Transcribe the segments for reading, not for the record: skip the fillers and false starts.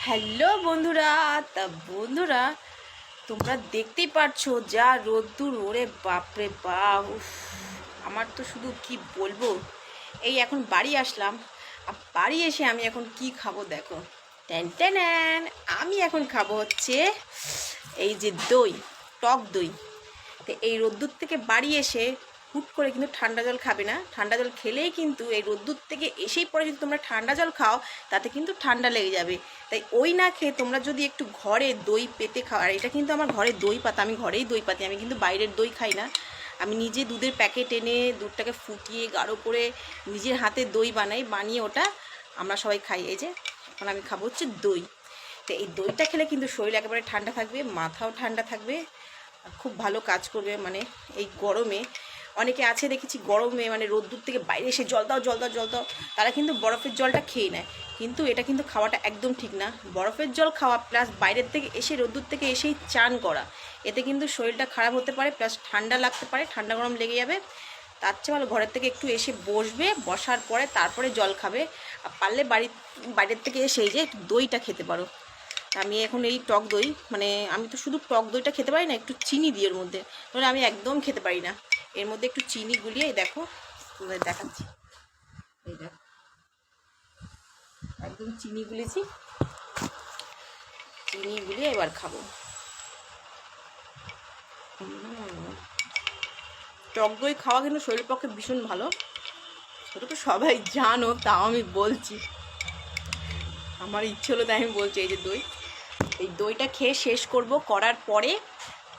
Hello বন্ধুরা। তা বন্ধুরা, তোমরা দেখতেই পারছো যা রোদ্দুর, ওরে বাপরে বাপ, উফ, আমার তো শুধু কি বলবো। এই এখন বাড়ি আসলাম, আর বাড়ি এসে আমি এখন কি খাবো দেখো। টেন টেন, আমি এখন খাবো হচ্ছে এই যে দই, টক দই। তো এই রোদ্দুর থেকে বাড়ি এসে হুট করে কিন্তু ঠান্ডা জল খাবে না। ঠান্ডা জল খেলেই কিন্তু এই রোদ্দুর থেকে এসেই পরে যদি তোমরা ঠান্ডা জল খাও তাতে কিন্তু ঠান্ডা লেগে যাবে। তাই ওই না খেয়ে তোমরা যদি একটু ঘরে দই পেতে খাও, আর এটা কিন্তু আমার ঘরে দই পাতা, আমি ঘরেই দই পাতি, আমি কিন্তু বাইরের দই খাই না। আমি নিজে দুধের প্যাকেট এনে দুধটাকে ফুটিয়ে গাঢ় করে নিজের হাতে দই বানাই, বানিয়ে ওটা আমরা সবাই খাই। এই যে এখন আমি খাবো হচ্ছে দই। তো এই দইটা খেলে কিন্তু শরীর একেবারে ঠান্ডা থাকবে, মাথাও ঠান্ডা থাকবে, খুব ভালো কাজ করবে। মানে এই গরমে অনেকে আছে দেখেছি, গরমে মানে রোদ্দুর থেকে বাইরে এসে জল দাও জল দাও জল দাও, তারা কিন্তু বরফের জলটা খেয়ে নেয়। কিন্তু এটা কিন্তু খাওয়াটা একদম ঠিক না। বরফের জল খাওয়া প্লাস বাইরের থেকে এসে রোদ্দুর থেকে এসেই চান করা, এতে কিন্তু শরীরটা খারাপ হতে পারে, প্লাস ঠান্ডা লাগতে পারে, ঠান্ডা গরম লেগে যাবে। তার চেয়ে ভালো ঘরের থেকে একটু এসে বসবে, বসার পরে তারপরে জল খাবে। আর পারলে বাইরের থেকে এসে এই যে একটু দইটা খেতে পারো। আমি এখন এই টক দই, মানে আমি তো শুধু টক দইটা খেতে পারি না, একটু চিনি দিই এর মধ্যে, তাহলে আমি একদম খেতে পারি না। এর মধ্যে একটু চিনি গুলিয়ে দেখো, তোমাদের দেখাচ্ছি। এই দেখো, একদম চিনি গুলেছি, চিনি গুলিয়ে এবার খাবো। টক দই খাওয়া কিন্তু শরীরের পক্ষে ভীষণ ভালো, সেটা তো সবাই জানো, তাও আমি বলছি, আমার ইচ্ছে হলো তাই আমি বলছি। এই যে দই, এই দইটা খেয়ে শেষ করব, করার পরে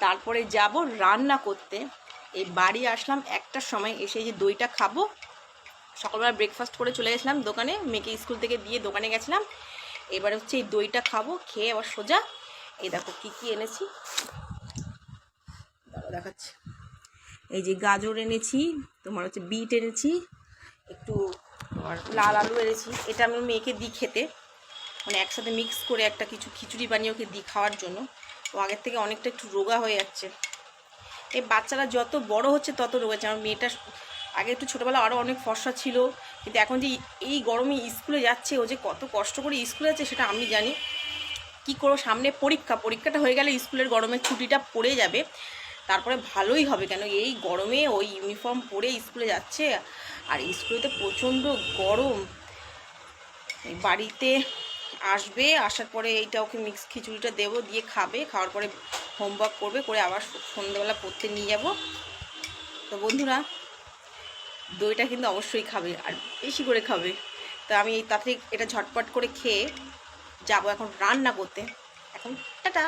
তারপরে যাব রান্না করতে। এই বাড়ি আসলাম একটার সময়, এসে যে দইটা খাবো। সকালবেলা ব্রেকফাস্ট করে চলে গেছিলাম দোকানে, মেয়েকে স্কুল থেকে দিয়ে দোকানে গেছিলাম। এবার হচ্ছে এই দইটা খাবো, খেয়ে আবার সোজা। এই দেখো কি কি এনেছি, দেখাচ্ছি। এই যে গাজর এনেছি, তোমার হচ্ছে বিট এনেছি, একটু তোমার লাল আলু এনেছি। এটা আমি মেয়েকে দিই খেতে, মানে একসাথে মিক্স করে একটা কিছু খিচুড়ি বানিয়ে ওকে দিই খাওয়ার জন্য। ও আগের থেকে অনেকটা একটু রোগা হয়ে যাচ্ছে। এই বাচ্চারা যত বড় হচ্ছে তত রোগা হচ্ছে। আমার মেয়েটা আগে একটু ছোটোবেলা আরও অনেক ফর্সা ছিল, কিন্তু এখন যে এই গরমে স্কুলে যাচ্ছে, ও যে কত কষ্ট করে স্কুলে যাচ্ছে সেটা আমি জানি। কি করো, সামনে পরীক্ষাটা হয়ে গেলে স্কুলের গরমের ছুটিটা পড়ে যাবে, তারপরে ভালোই হবে। কেন এই গরমে ওই ইউনিফর্ম পরে স্কুলে যাচ্ছে, আর স্কুলেতে প্রচণ্ড গরম। এই বাড়িতে আসবে, আসার পরে এইটা ওকে মিক্স খিচুড়িটা দেবো, দিয়ে খাবে, খাওয়ার পরে হোমওয়ার্ক করবে, করে আবার সন্ধ্যেবেলা পড়তে নিয়ে যাব। তো বন্ধুরা, দইটা কিন্তু অবশ্যই খাবে, আর বেশি করে খাবে। তো আমি তাড়াতাড়ি এটা ঝটপট করে খেয়ে যাবো এখন রান্না করতে। এখন টাটা।